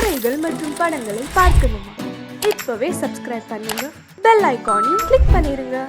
கதைகள் மற்றும் படங்களை பார்க்கணுமா? இப்பவே சப்ஸ்கிரைப் பண்ணுங்க, பெல் ஐகானையும் கிளிக் பண்ணிருங்க.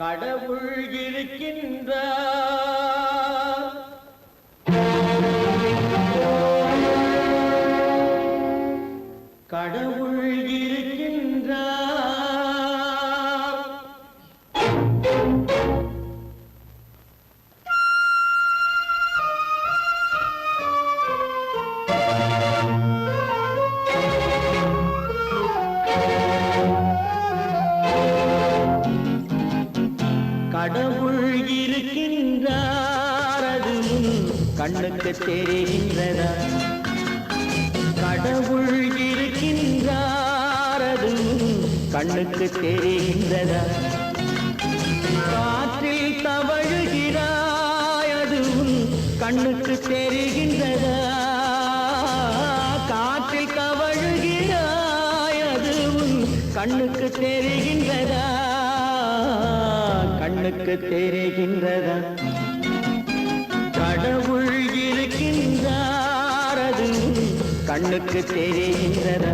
கடவுள் இருக்கின்றார், கடவுள் இருக்கின்றார். கடவுள் இருக்கின்றார், அதுவும் கண்ணுக்கு தெரிகின்றதா? கடவுள் இருக்கின்றார், அதுவும் கண்ணுக்கு தெரிகின்றதா? காற்றில் தவழுகிறாய், அதுவும் கண்ணுக்கு தெரிகின்றதா? காற்றில் தவழுகிறாய், அதுவும் கண்ணுக்கு தெரிகின்றதா? கண்ணுக்கு தெரிகின்றதா? கடவுள் கண்ணுக்கு தெரிகின்றதா?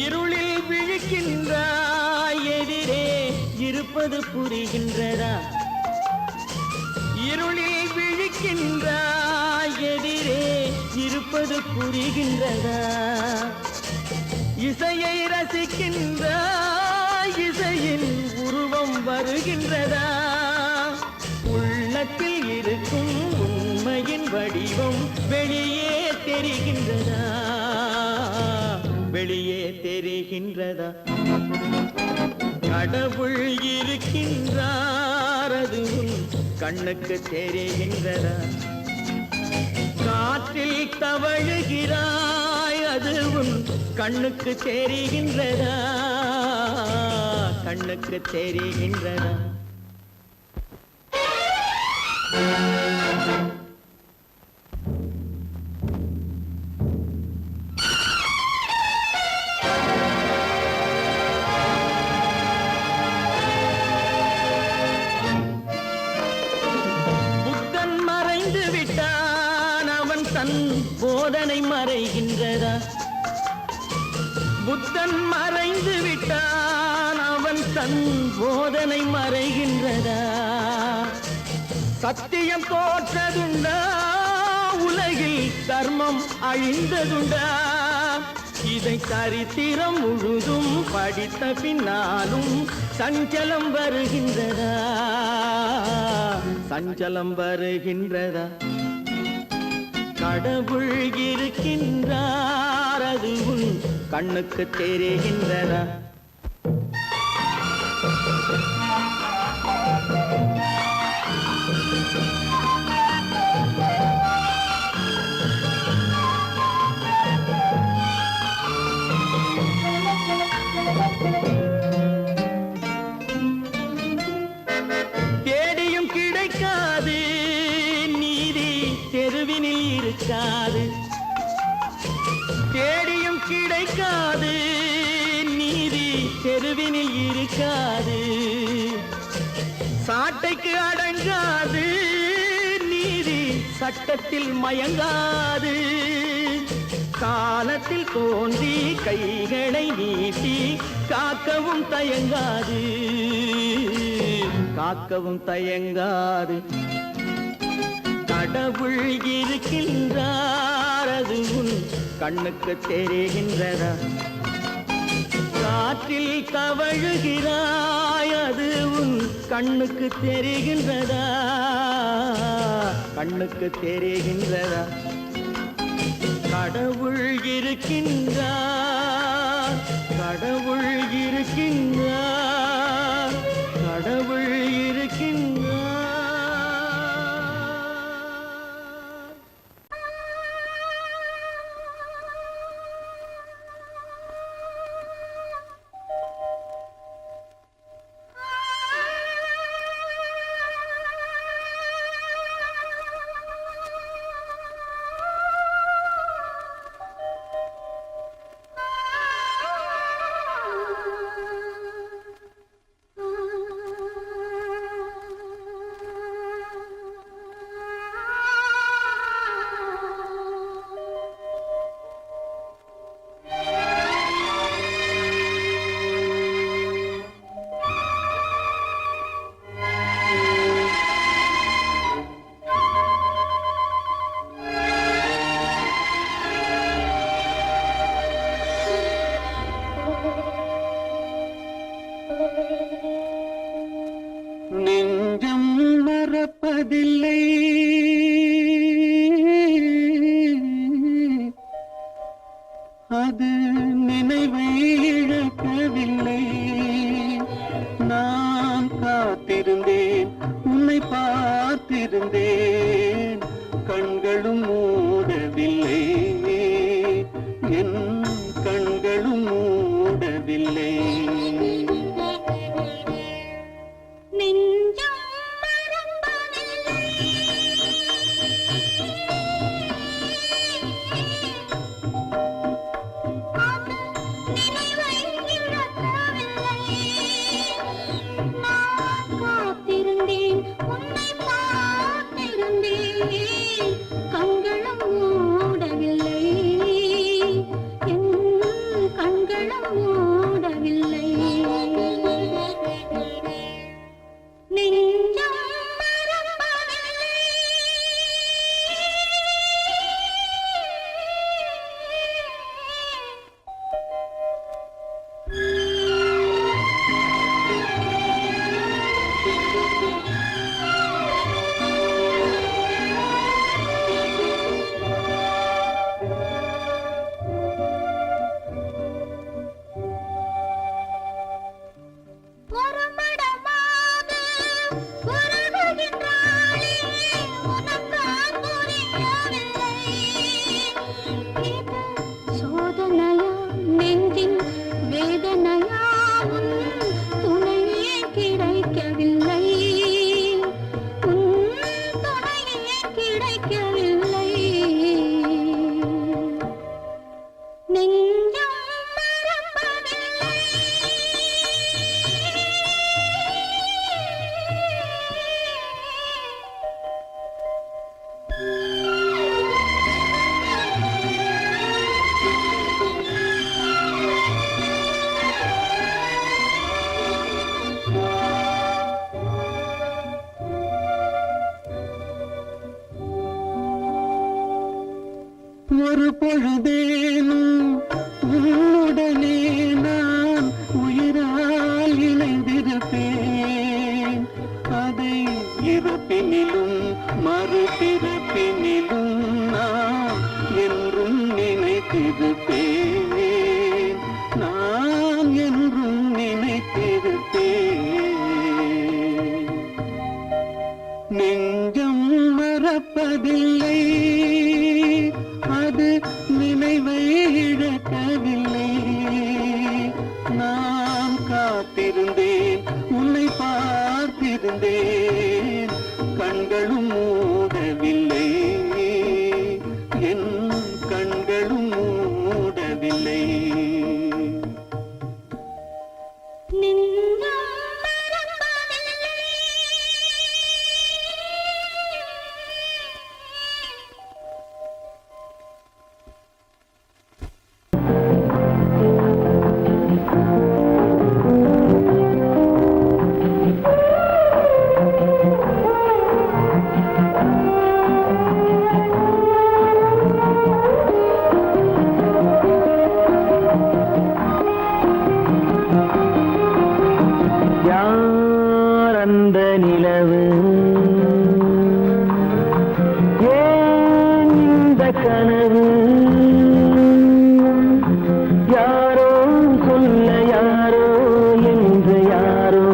இருளில் விழிக்கின்றாய், எதிரே இருப்பது புரிகின்றதா? இருளில் விழிக்கின்றாய், எதிரே இருப்பது புரிகின்றதா? இசையை ரசிக்கின்றாய், இசையின் உருவம் வருகின்றதா? உள்ளத்தில் இருக்கும் உண்மையின் வடிவம் வெளியே தெரிகின்றதா? வெளியே தெரிகின்றதா? கடவுள் இருக்கின்றார், அது உன் கண்ணுக்கு தெரிகின்றதா? காற்றில் தவழுகிறாய், அது உன் கண்ணுக்கு தெரிகின்றதா? கண்ணுக்கு தெரிகின்றதா? புத்தன் மறைந்து விட்டான், அவன் தன் போதனை மறைகின்றதா? புத்தன் மறைந்து விட்டான், அவன் தன் போதனை மறைகின்றதா? சத்தியம் தோற்றதுண்டா? உலகில் தர்மம் அழிந்ததுண்டா? இதை சரித்திரம் முழுதும் படித்த பின்னாலும் சஞ்சலம் வருகின்றதா? சஞ்சலம் வருகின்றதா? கடவுள் இருக்கின்றார், அது உன் கண்ணுக்கு தெரிகின்றதா? தேடியும் கிடைக்காது நீதி, தெருவினில் இருக்காது. தேடியும் கிடைக்காது நீதி, தெருவினில் இருக்காது. சாட்டைக்கு அடங்காது நீதி, சட்டத்தில் மயங்காது. காலத்தில் தோன்றி கைகளை நீட்டி காக்கவும் தயங்காது, காக்கவும் தயங்காது. கடவுள் இருக்கின்றார், அது உன் கண்ணுக்கு தெரிகின்றதா? காற்றில் தவழுகிறாய், அது உன் கண்ணுக்கு தெரிகின்றதா? கண்ணுக்கு தெரிகின்றதா? கடவுள் இருக்கின்றார், கடவுள் இருக்கின்றார், கடவுள் இருக்கின்றார். நெஞ்சம் மறப்பதில்லை, அது நினைவை இழக்கவில்லை. நான் காத்திருந்தேன், உன்னை பார்த்திருந்தேன், கண்களும் மூடவில்லை, என் கண்களும் மூடவில்லை. நெஞ்சம் மறப்பதில்லை, ஒரு பொழுதேனும் உன்னுடனே நான் உயிரால் இணைந்திருப்பேன். அதை இருப்பினிலும் மறுபிறப்பினிலும் நான் என்றும் நினைத்திருப்பேன். நான் என்றும் நினைத்திருப்பேன். நெஞ்சம் மறப்பதில்லை, அது நினைவை இழக்கவில்லை. நான் காத்திருந்தேன், உன்னை பார்த்திருந்தேன், கண்களும் மூடவில்லை, என் கண்களும் மூடவில்லை. யார் அந்த நிலவு, ஏன் இந்த கனவு, யாரோ சொல்ல யாரோ என்று யாரோ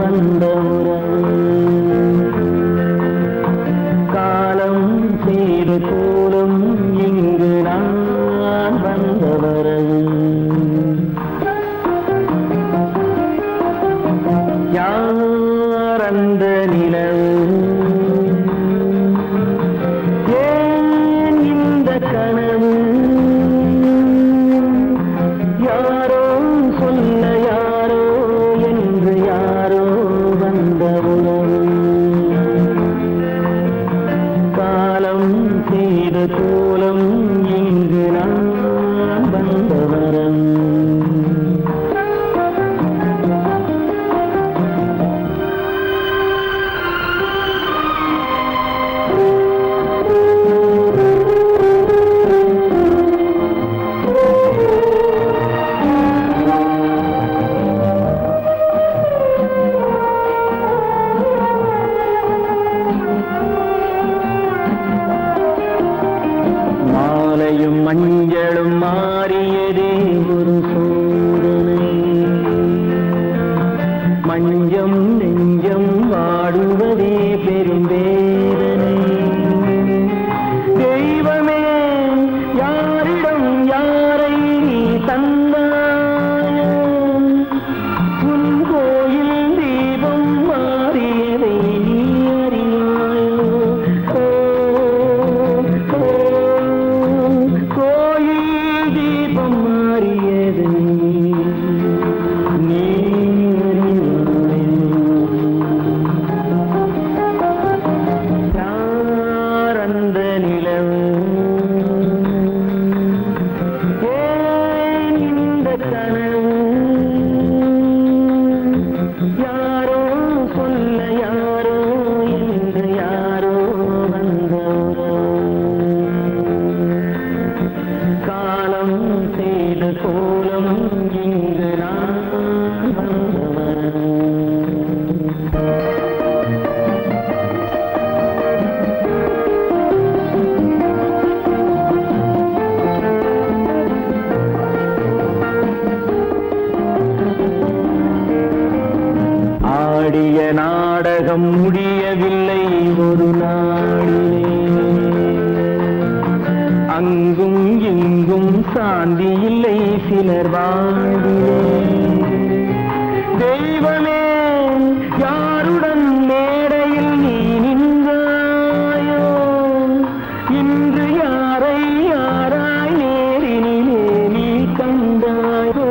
வந்த உறவு. காலம் செய்து கூடும் இங்கு நான் வந்த வரவு. யார் அந்த நிலவு, ஏன் இந்த கனவு, யாரோ சொல்ல யாரோ என்று யாரோ வந்த உறவு. காலம் செய்த கோலம் இங்கு நான் வந்த வரம். மாலையும் மஞ்சளும் மாறியதே ஒரு சோதனை. மஞ்சம் நெஞ்சம் வாடுவதே பெரும் வேதனை. தெய்வமே, யாரிடம் யாரை நீ தந்தாயோ, உன் கோயில் தீபம் மாறியதை நீ அறியாயோ. கோயில் தீபம் மாறியதை நீ அறியாயோ. யார் அந்த நிலவு, ஏன் இந்த கனவு, யாரோ சொல்ல யாரோ என்று யாரோ வந்த உறவு. காலம் செய்த கோலம் இங்கு நான் வந்தவன். ஆடிய நாடகம் முடியவில்லை ஒரு நாளிலே. அங்கும் இங்கும் சாந்தி இல்லை சிலர் வாழ்விலே. தெய்வமே, யாருடன் மேடையில் நீ நின்றாயோ, இன்று யாரை யாராய் நேரினிலே நீ கண்டாயோ.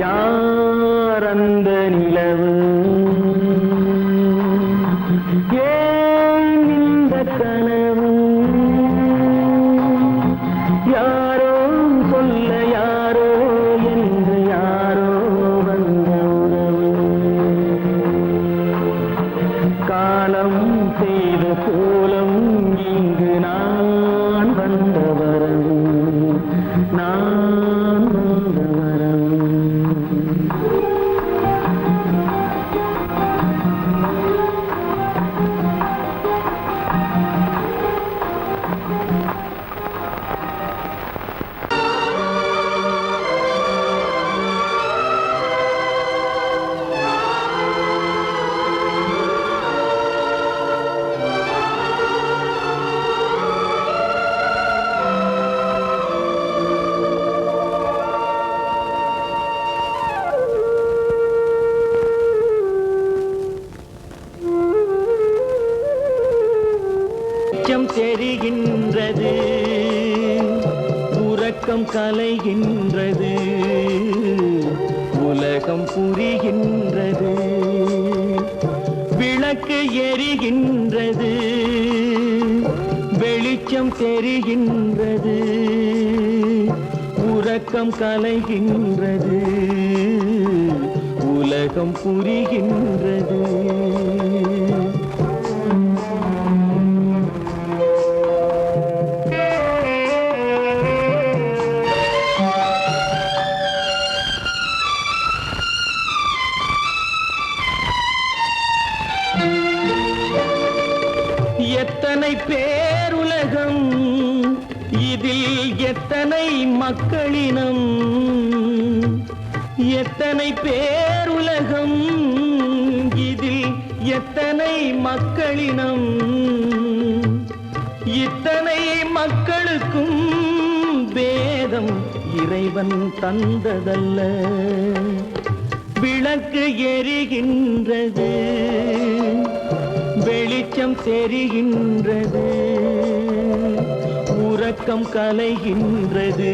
யார் அந்த செய்த கோலம் இங்கு நான் வந்த வரம், நான் வந்த வரம். தெரிகின்றது, உறக்கம் கலைகின்றது, உலகம் புரிகின்றது, விளக்கு எரிகின்றது, வெளிச்சம் தெரிகின்றது, உறக்கம் கலைகின்றது, உலகம் புரிகின்றது. எத்தனை பேருலகம், இதில் எத்தனை மக்களினம், எத்தனை பேருலகம், இதில் எத்தனை மக்களினம், இத்தனை மக்களுக்கும் வேதம் இறைவன் தந்ததல்ல. விளக்கு எரிகின்றது, வெளிச்சம் தெரிகின்றது, உறக்கம் கலைகின்றது,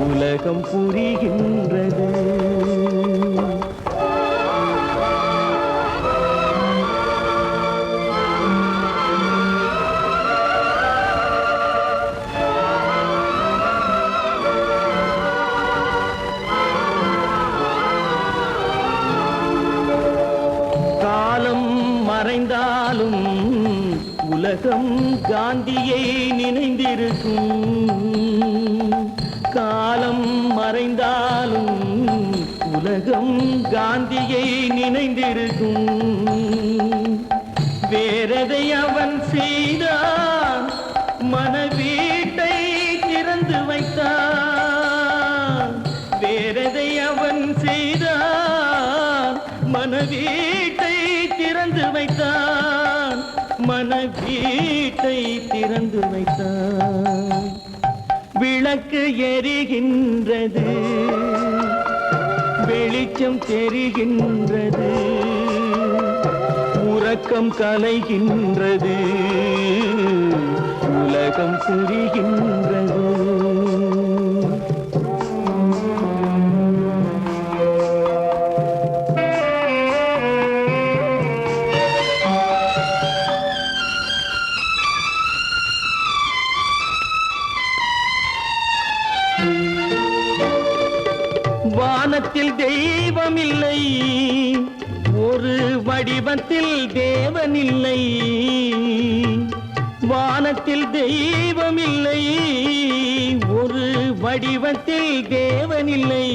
உலகம் புரிகின்றது. மறைந்தாலும் உலகம் காந்தியை நினைந்திருக்கும், காலம் மறைந்தாலும் உலகம் காந்தியை நினைந்திருக்கும். வேறதை அவன் செய்தான், மனவீட்டை திறந்து வைத்தான். வேறதை அவன் செய்தான், மனவீட்டை திறந்து வைத்தான், மனவீட்டை திறந்து வைத்தான். விளக்கு எரிகின்றது, வெளிச்சம் தெரிகின்றது, உறக்கம் கலைகின்றது, உலகம் புரிகின்றது. வானத்தில் தெய்வம் இல்லை, ஒரு வடிவத்தில் தேவன் இல்லை. வானத்தில் தெய்வம் இல்லை, ஒரு வடிவத்தில் தேவன் இல்லை.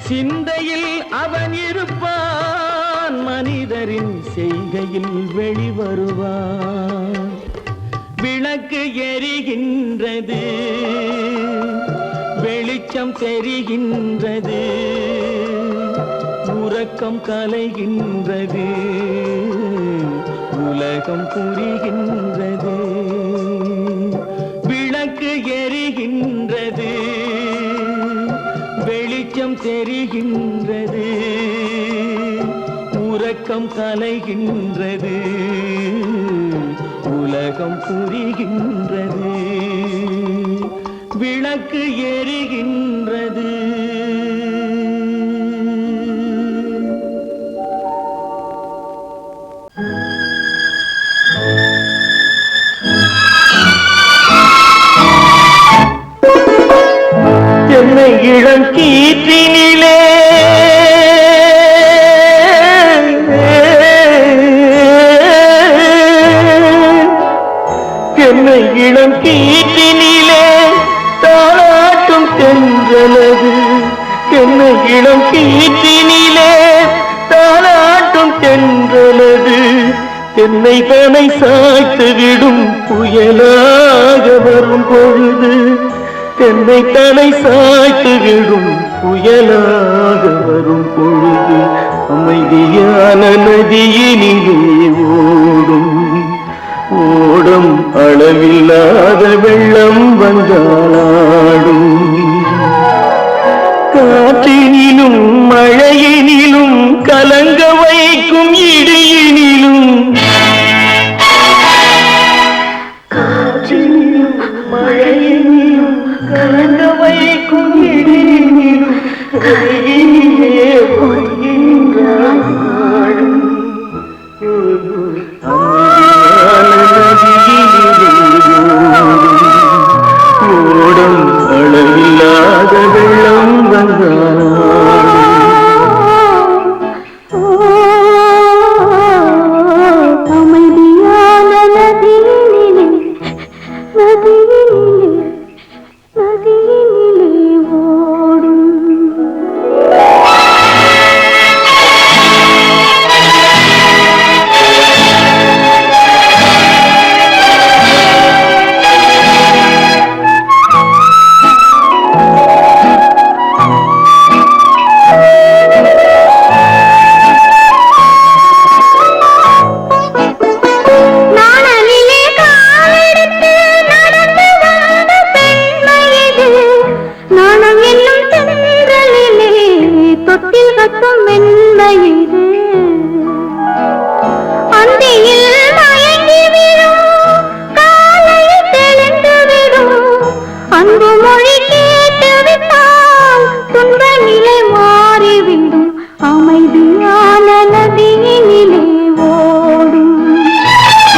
சிந்தையில் அவன் இருப்பான், மனிதரின் செய்கையில் வெளிவருவான். விளக்கு எரிகின்றது, வெளிச்சம் தெரிகின்றது, உறக்கம் கலைகின்றது, உலகம் புரிகின்றது. விளக்கு எரிகின்றது, வெளிச்சம் தெரிகின்றது, உறக்கம் கலைகின்றது, உலகம் புரிகின்றது. விளக்கு எரிகின்றது. தென்னை இளம் கீற்றினிலே என்னை இளம் கீற்றினிலே தாளாட்டும் தென்றலது. என்னை இளம் கீற்றினிலே தாளாட்டும் தென்றலது. என்னை தனை சாய்த்து விடும் புயலாக வரும் பொழுது. என்னை தனை சாய்த்து விடும் புயலாக வரும் பொழுது. அமைதியான நதியினிலே ஓடும் ஓடும் அளவில்லாத வெள்ளம் வந்தாடும். காற்றினிலும் மழையினிலும் கலங்க வைக்கும் இடியினிலும். காற்றினிலும் மழையினிலும் கலங்க வைக்கும் இடியினிலும் கையினிலே ஒதுங்கின்றான் நாடும். ஓடும் அளவில்லாத வெள்ளம் வந்தாடும். அமைதியான நதியினிலே ஓடும். அமைதியான நதியினிலே ஓடும்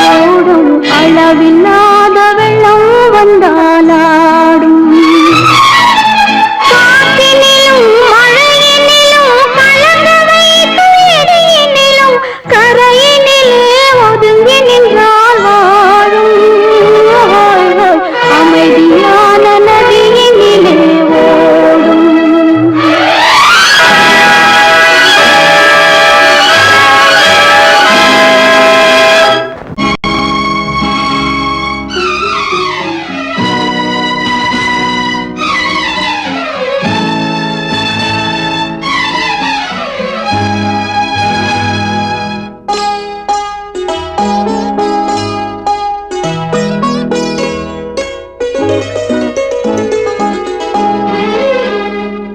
ஓடும் அளவில்லாத வெள்ளம் வந்தாலாடும். காற்றினிலும் மழையினிலும் கலங்க வைக்கும் இடியினிலும் கரையினிலே ஒதுங்கி நின்றால் வாழும். அமைதியான நதியினிலே ஓடும்.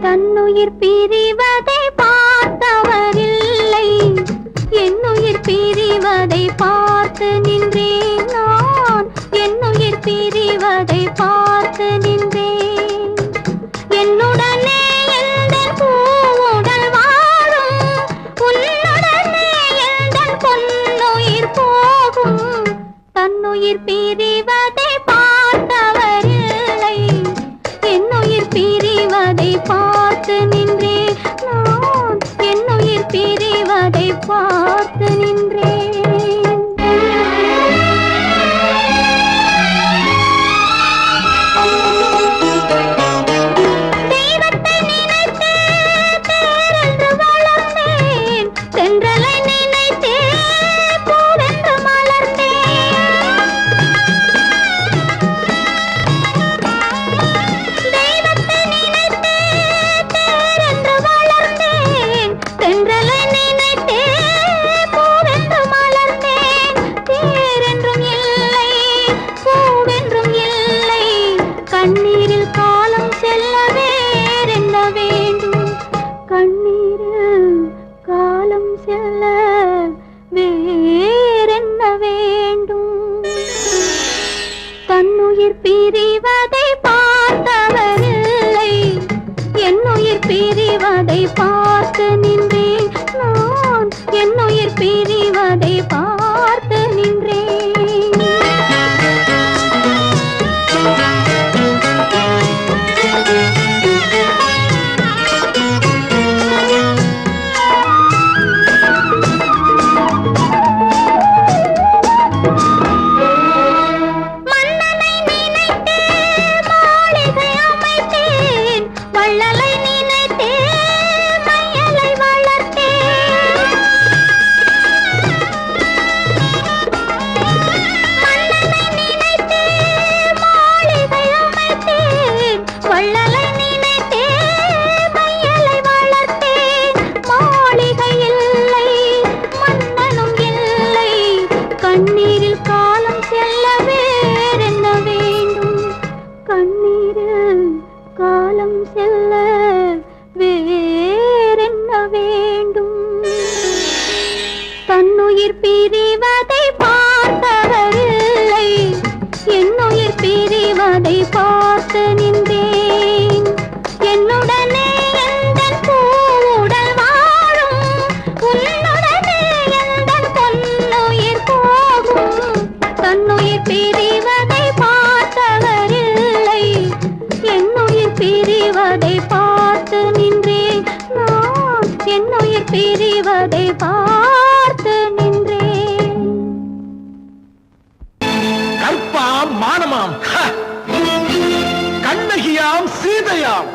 தன்னுயிர் பிரிவதை பார்த்தவரில்லை, என்னுயிர் பிரிவதை பார்த்து நின்றேன் நான். என்னுயிர் பிரிவதை பார்த்து நின்றேன். என்னுடனே எந்தன் பூவுடல் வாழும், உன்னுடனே எந்தன் பொன்னுயிர் போகும். தன்னுயிர் பிரிவதை பார்த்தவரில்லை, என்னுயிர் பிரிவதை பார்த்து நின்றேன் நான். என்னுயிர் பிரிவதை பார்த்து நின்றேன். தெய்வத்தை நினைத்தே தேரென்று வளர்ந்தேன், தென்றலை நினைத்தே பூவென்று மலர்ந்தேன். என்னுயிர் பிரிவதை பார்த்தவரில்லை, என்னுயிர் பிரிவதை பார்த்து நின்றேன். என்னுடனே எந்தன் பூவுடல் வாழும், உன்னுடனே எந்தன் பொன்னுயிர் போகும். தன்னுயிர் பிரிவதை பார்த்தவரில்லை, என்னுயிர் பிரிவதை பார்த்து நின்றேன். நான் என்னுயிர் பிரிவதை பார்த்து நின்றேன். கற்பாம் மானமாம் கண்ணகியாம் சீதையாம்.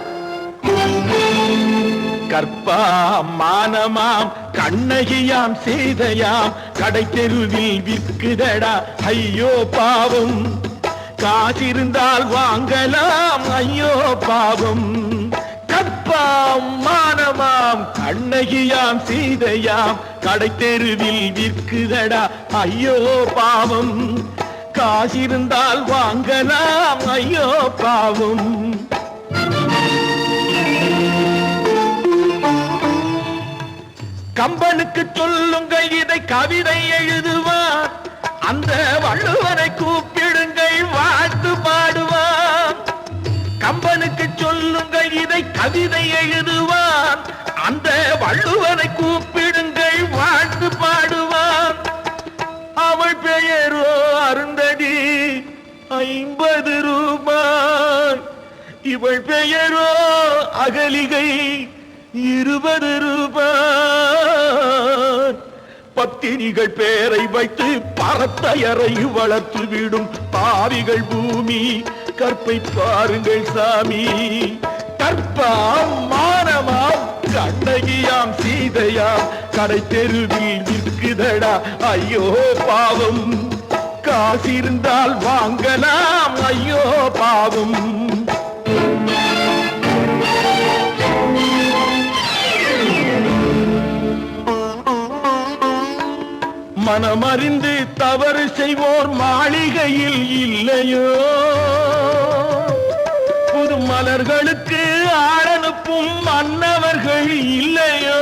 கற்பாம் மானமாம் கண்ணகியாம் சீதையாம் கடை தெருவில் விற்குதடா ஐயோ பாவம். காசிருந்தால் வாங்கலாம் ஐயோ பாவம். கற்பாம் மானமாம் கண்ணகியாம் சீதையாம் கடை தெருவில் விற்குதடா ஐயோ பாவம். காசிருந்தால் வாங்கலாம் ஐயோ பாவம். கம்பனுக்கு சொல்லுங்கள் இதை கவிதை எழுதுவார், அந்த வள்ளுவனை கூப்பிடுங்கள் வாழ்த்து பாடுவார். கம்பனுக்கு சொல்லுங்கள் இதை கவிதை எழுதுவார், அந்த வள்ளுவனை கூப்பிடுங்கள் வாழ்த்து பாடுவார். அவள் பெயரோ அருந்ததி 50 ரூபாய், இவள் பெயரோ அகலிகை 20 ரூபாய். பத்தினிகள் பேரை வைத்து பரத்தையறை வளர்த்து விடும் பாவிகள் பூமி. கற்பை பாருங்கள் சாமி. கற்பாம் மானமாம் கண்ணகியாம் சீதையாம் கடை தெருவில் விற்குதடா ஐயோ பாவம். காசிருந்தால் வாங்கலாம் ஐயோ பாவம். மனமறிந்து தவறு செய்வோர் மாளிகையில் இல்லையோ, புது மலர்களுக்கு ஆளனுப்பும் மன்னவர்கள் இல்லையோ.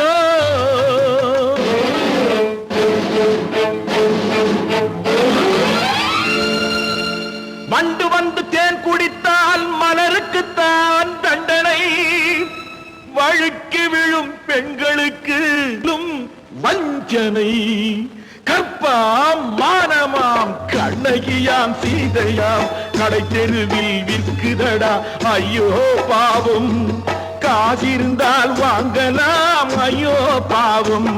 வண்டு வந்து தேன் குடித்தால் மலருக்குத்தான் தண்டனை, வழுக்கி விழும் பெண்களுக்கு வஞ்சனை. கற்பாம் மானமாம் கண்ணகியாம் சீதையாம் கடை தெருவில் விற்குதடா ஐயோ பாவம். காசிருந்தால் வாங்கலாம் ஐயோ பாவம்.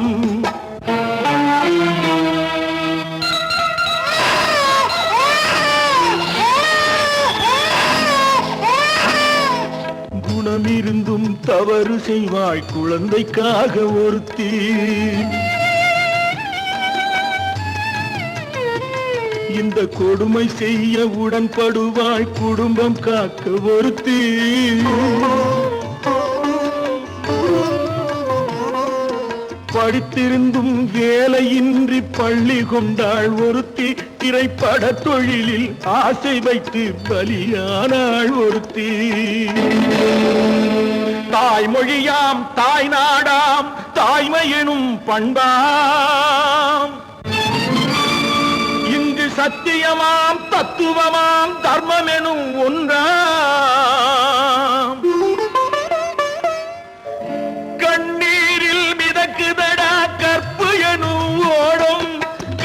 குணமிருந்தும் தவறு செய்வாய் குழந்தைக்காக ஒருத்தி. இந்த கொடுமை செய்ய உடன்படுவாய் குடும்பம் காக்க ஒருத்தி. படித்திருந்தும் வேலையின்றி பள்ளி கொண்டாள் ஒருத்தி. திரைப்பட தொழிலில் ஆசை வைத்து பலியானாள் ஒருத்தி. தாய்மொழியாம் தாய் நாடாம் தாய்மையெனும் பண்பாம். இங்கு சத்தியமாம் தத்துவமாம் தர்மம் எனும் ஒன்றாம். கண்ணீரில் மிதக்குதடா கற்பு எனும் ஓடும்,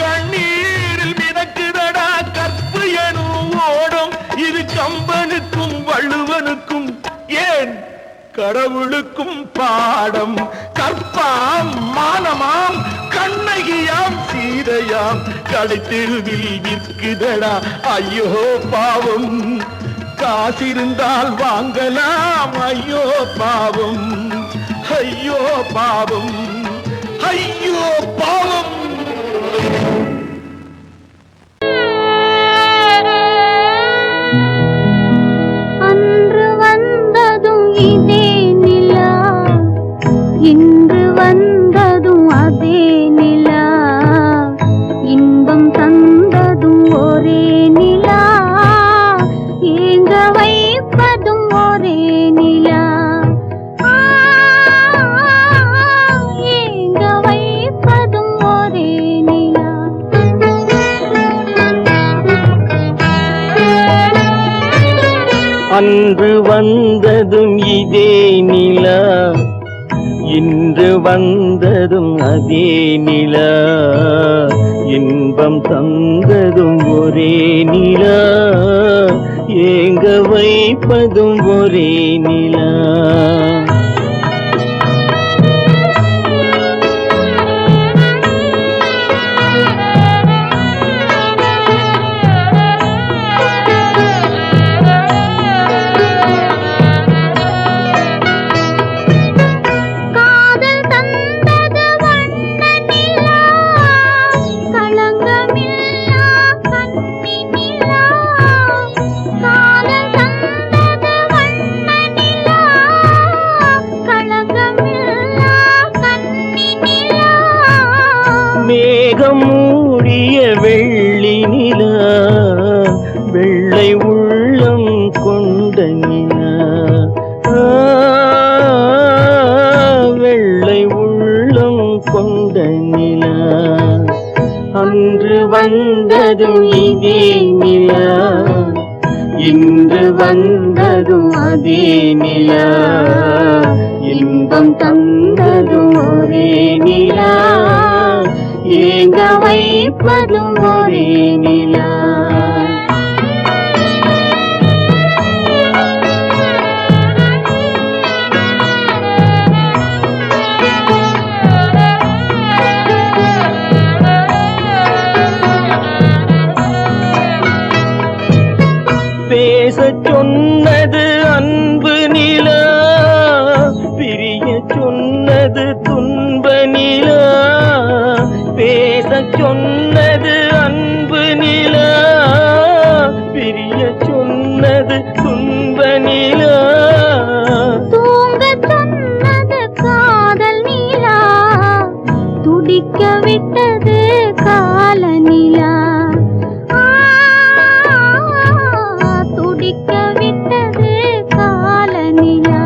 கண்ணீரில் மிதக்குதடா கற்பு எனும் ஓடும். இது கம்பனுக்கும் வள்ளுவனுக்கும் ஏன் கடவுளுக்கும் பாடம். கற்பாம் மானமாம் கண்ணகியாம் சீதையாம் கடை தெருவில் விற்குதடா ஐயோ பாவம். காசிருந்தால் வாங்கலாம் ஐயோ பாவம். ஐயோ பாவம், ஐயோ பாவம். அன்று வந்ததும் இதே நிலா, இன்று வந்ததும் அதே நிலா. இன்பம் தந்ததும் ஒரே நிலா, ஏங்க வைப்பதும் ஒரே நிலா. ஏங்க வைப்பதும் ஒரே அன்று வந்ததும் இதே நிலா, இன்று வந்ததும் அதே நிலா, இன்பம் தந்ததும் ஒரே நிலா, ஏங்க வைப்பதும் ஒரே நிலா. மேகம் மூடிய வெள்ளி நிலா, வெள்ளை உள்ளம் கொண்ட நிலா, வெள்ளை உள்ளம் கொண்ட நிலா. அன்று வந்ததும் இதே நிலா, இன்று வந்ததும் அதே நிலா, இன்பம் தந்ததும் ஒரே நிலா, ஏங்க வைப்பதும் ஒரே நிலா. பேசச் சொன்னது அன்பு நிலா, பிரிய சொன்னது துன்ப நிலா. பேசச் சொன்னது அன்பு நிலா, பிரிய சொன்னது துன்ப நிலா. தூங்கச் சொன்னது காதல் நிலா, துடிக்க விட்டது கால நிலா, துடிக்க விட்டது கால நிலா.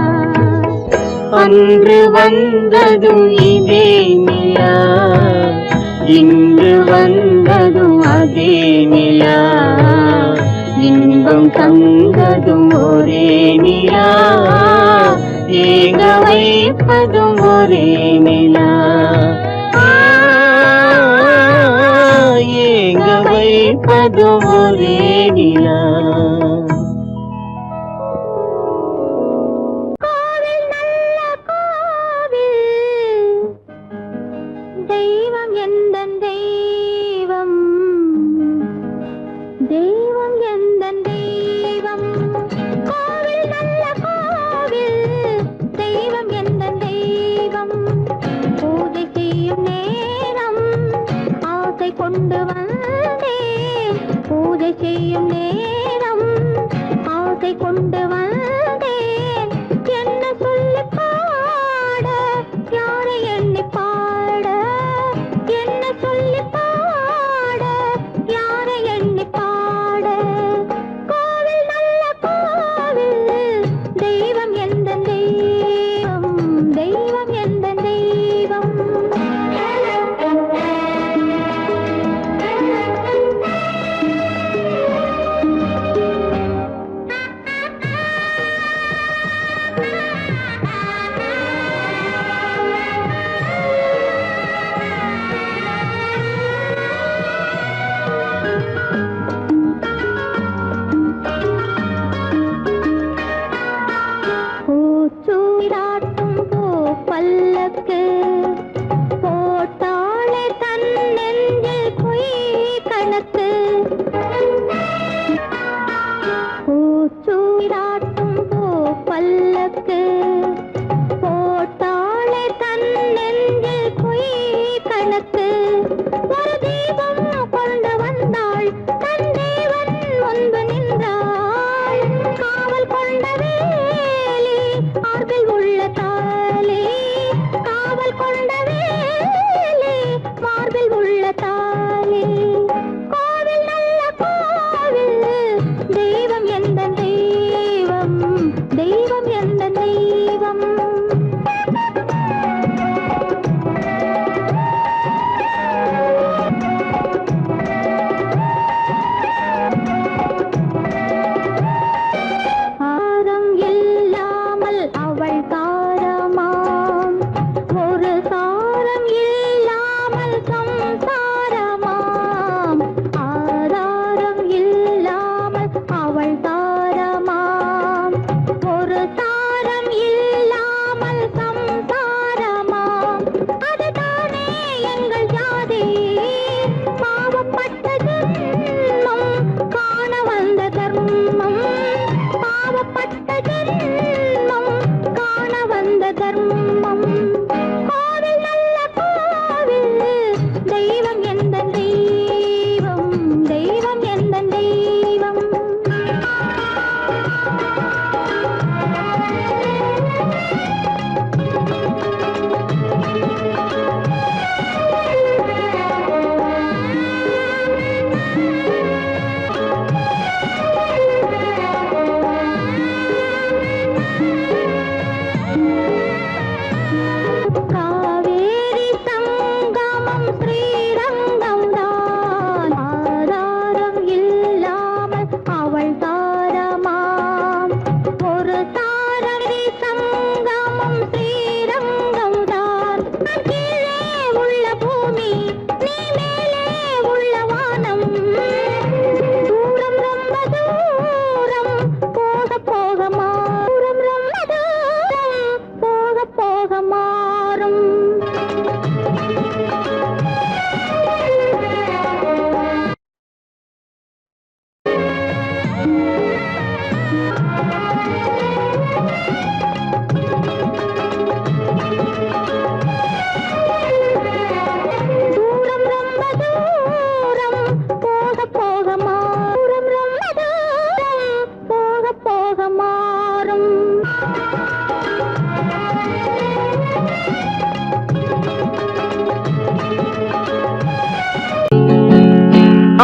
அன்று வந்ததும் இதே நிலா, இன்று வந்ததும் அதே நிலா, இன்பம் தந்ததும் ஒரே நிலா, ஏங்க வைப்பதும் ஒரே நிலா, ஏங்க வைப்பதும் ஒரே நிலா. கோவில் நல்ல கோவில், தெய்வம் எந்தன் தெய்வம், தெய்வம் எந்தன் தெய்வம். கோவில் நல்ல கோவில், தெய்வம் எந்தன் தெய்வம். பூஜை செய்யும் நேரம் ஆசை கொண்டு வந்தேன், பூஜை செய்யும் நேரம் ஆசை கொண்டு வந்தேன். என்ன சொல்லி பாட, யாரை எண்ணி பாட, என்ன சொல்லி பாட, யாரை எண்ணி பாட. கோவில் நல்ல கோவில், தெய்வம் எந்தன் தெய்வம், தெய்வம் எந்தன் தெய்வம்.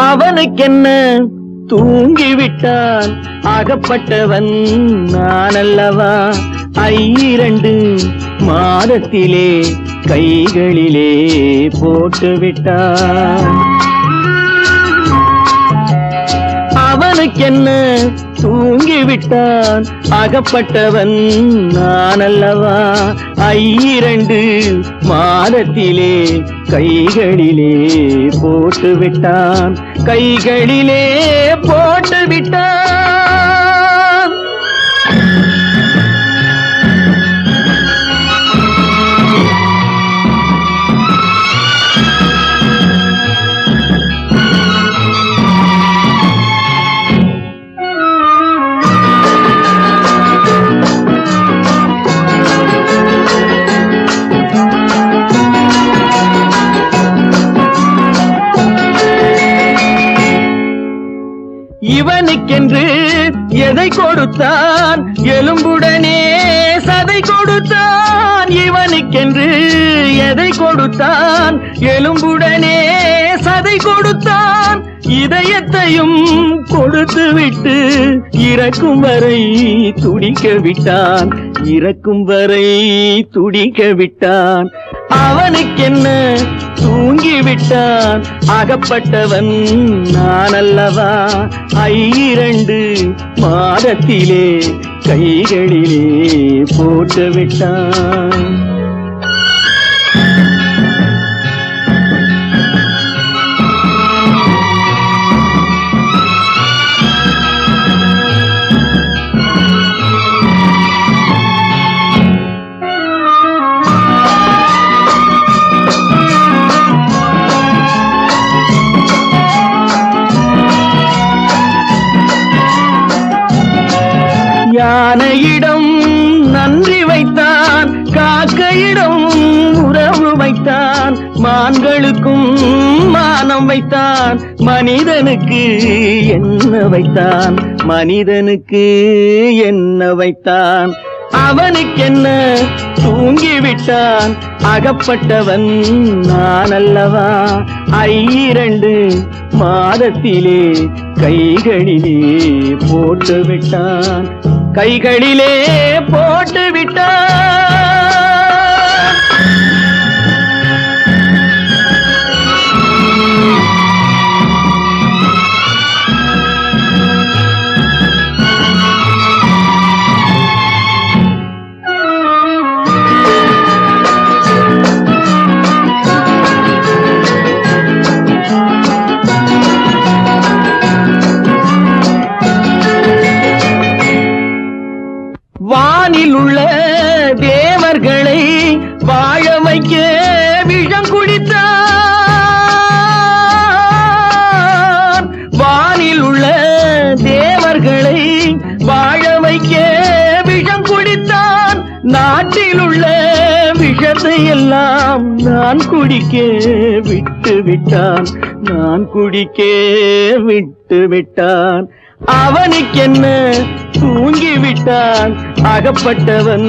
அவனுக்கென்ன தூங்கிவிட்டான் அகப்பட்டவன் நான் அல்லவா 2 மாதத்திலே கைகளிலே போட்டு விட்டான் அவனுக்கென்ன தூங்கிவிட்டான் அகப்பட்டவன் நான் அல்லவா 2 மாதத்திலே கைகளிலே போட்டு விட்டான் கைகளிலே போட்டு விட்டான் இவனுக்கென்று எதை கொடுத்தான் எலும்புடனே சதை கொடுத்தான் இவனுக்கென்று எதை கொடுத்தான் எலும்புடனே சதை கொடுத்தான் இதயத்தையும் கொடுத்து விட்டு இறக்கும் வரை துடிக்க விட்டான் இறக்கும் வரை துடிக்க விட்டான் அவனுக்கென்ன தூங்கிவிட்டான் அகப்பட்டவன் நான் அல்லவா 2 மாதத்திலே கைகளிலே போட்டு விட்டான் யானையிடம் நன்றி வைத்தான் காக்கையிடம் உறவு வைத்தான் மான்களுக்கும் மானம் வைத்தான் மனிதனுக்கு என்ன வைத்தான் மனிதனுக்கு என்ன வைத்தான் அவனுக்கென்ன தூங்கிவிட்டான் அகப்பட்டவன் நான் அல்லவா 2 மாதத்திலே கைகளிலே போட்டு விட்டான் கைகளிலே போட்டு விட்டான் வானில் உள்ள தேவர்களை வாழ வைக்க விஷம் குடித்தான் வானில் உள்ள தேவர்களை வாழ வைக்க விஷம் குடித்தான் நாட்டில் உள்ள விஷத்தை எல்லாம் நான் குடிக்க விட்டு விட்டான் நான் குடிக்க விட்டு விட்டான் அவனுக்கென்ன தூங்கிவிட்டான் அகப்பட்டவன்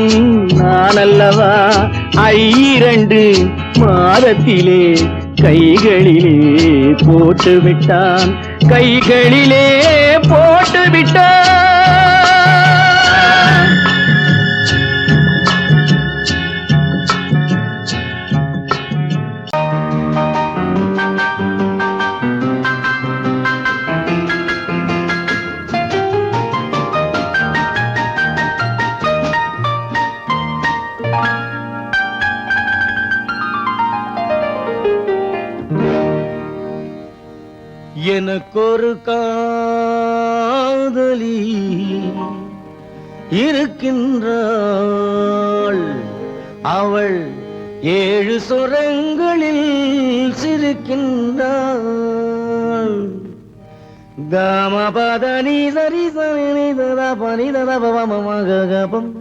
நான் அல்லவா 2 மாதத்திலே கைகளிலே போட்டு விட்டான் கைகளிலே போட்டு விட்டான் எனக்கொரு காதலி இருக்கின்றாள் அவள் 7 சுரங்களில் சிரிக்கின்றாள் காமபதனி சரி சரி ததா பனி ததா பவமகபம்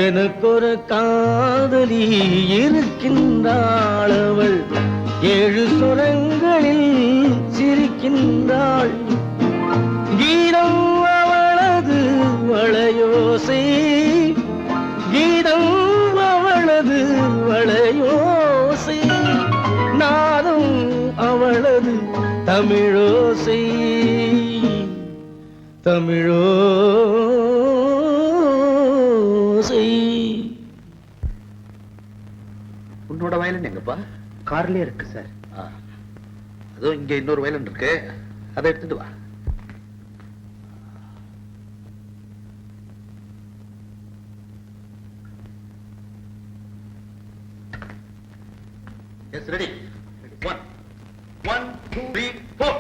எனக்கொரு காதலி இருக்கின்றாள் அவள் 7 சுரங்களில் சிரிக்கின்றாள் கீதம் அவளது வளையோசை கீதம் அவளது தமிழோசை தமிழோசை. உன்னோட வயலன் எங்கப்பா? கார்லயே இருக்கு சார். அதுவும் இங்க இன்னொரு வயலன் இருக்கு, அதை எடுத்துட்டு வா. Yes, ready. 1 1 2 3 4.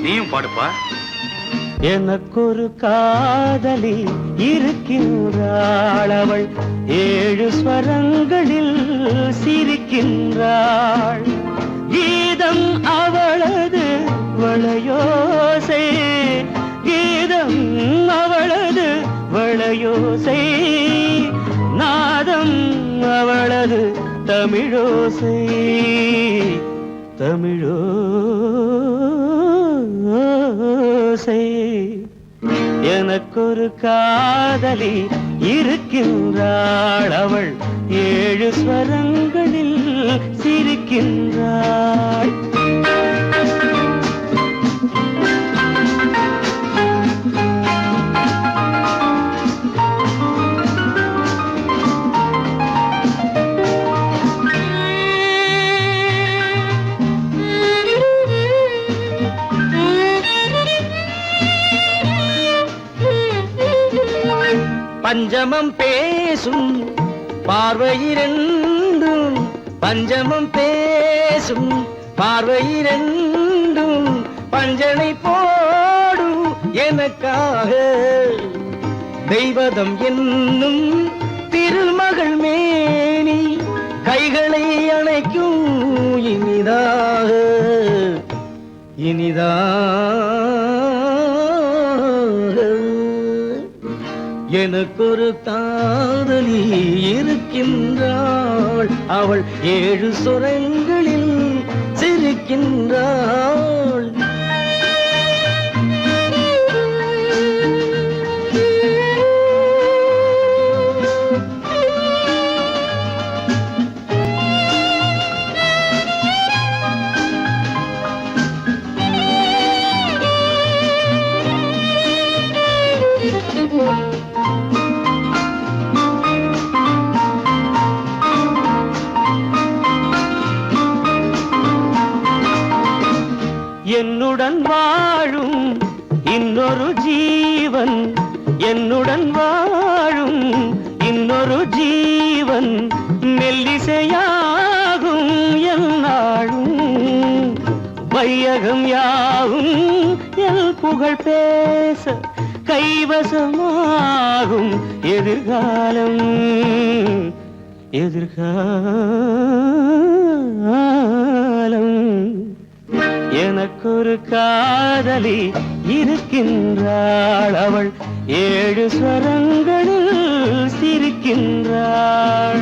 நீயும் பாடுப்பா. எனக்கொரு காதலி இருக்கின்றாள், அவள் 7 ஸ்வரங்களில் சிரிக்கின்றாள். கீதம் அவளது வளையோசை, கீதம் அவளது வளையோசை, நாதம் அவளது தமிழோசை, தமிழோசை. எனக்கொரு காதலி இருக்கின்றாள், அவள் 7 ஸ்வரங்களில் சிரிக்கின்றாள். பஞ்சமம் பேசும் பார்வையிரண்டும், பஞ்சமம் பேசும் பார்வையிரண்டும் பஞ்சனை போடும் எனக்காக. தெய்வதம் என்னும் திருமகள் மேனி கைகளை அணைக்கும் இனிதாக, இனிதாக. எனக்கொரு காதலி இருக்கின்றாள், அவள் 7 சுரங்களில் சிரிக்கின்றாள். என்னுடன் வாழும் இன்னொரு ஜீவன், என்னுடன் வாழும் இன்னொரு ஜீவன் மெல்லிசையாகும் என்னாலும். வையகம் யாவும் எல் புகழ் பேச கைவசமாகும் எதிர்காலம், எதிர்காலம். எனக்கொரு காதலி இருக்கின்றாள், அவள் 7 ஸ்வரங்களில் சிரிக்கின்றாள்.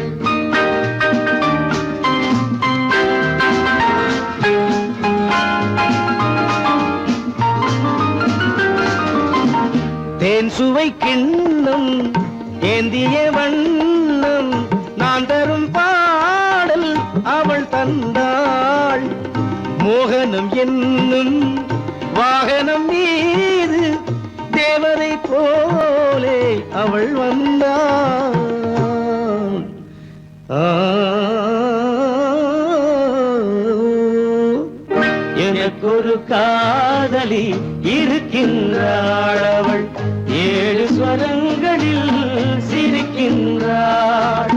தேன் சுவை கிண்ணம் ஏந்திய வண்ணம் நான் தரும் பாடல் அவள் தந்தாள். மோகனம் என்னும் வாகனம் மீது தேவரை போலே அவள் வந்தாள். எனக்கொரு காதலி இருக்கின்றாள், அவள் 7 ஸ்வரங்களில் சிரிக்கின்றாள்.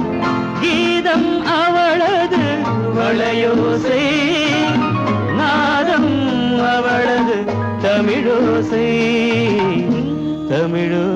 கீதம் அவளது வளையோசை, நாதம் அவளது தமிழோசை, தமிழோ